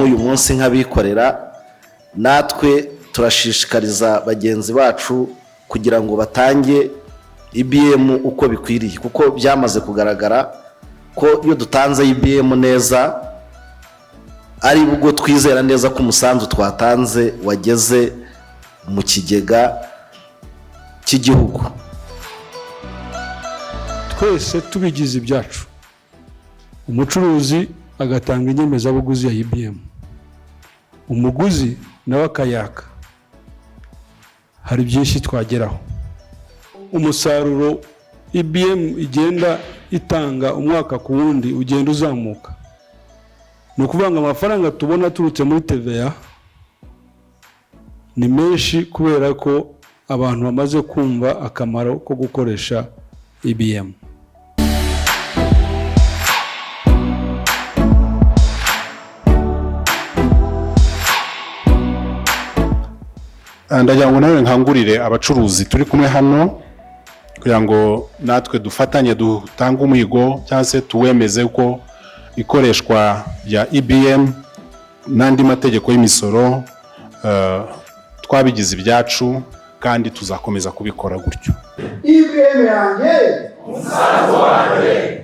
uyu munsi nk'abikorera natwe turashishikariza bagenzi bacu kugira ngo batange IBM uko bikwiriye, kuko byamaze kugaragara ko iyo dutanze IBM neza ari bwo twizera neza ko umusanzu twatanze wageze mu kigega cy'igihugu. Twese tubigize ibyacu, umucuruzi agatanga inyemezabuguzi ya IBM, umuguzi nawe akayaka, hari byinshi twageraho. Umusaruro IBM igenda itanga umwaka ku wundi ugenda uzamuka. Ni ukuvuga ngo amafaranga tubona turutse muri TVA ni menshi kubera ko abantu bamaze kumva akamaro ko gukoresha IBM. Ndagira ngo nawe nkangurire abacuruzi turi kumwe hano kugira ngo natwe dufatanye dutanga umuhigo cyangwa se tuwemeze ko ikoreshwa ya IBM n'andi mategeko y'imisoro twabigize ibyacu kandi tuzakomeza kubikora gutyo. IBM yanjye umusanzu wanjye.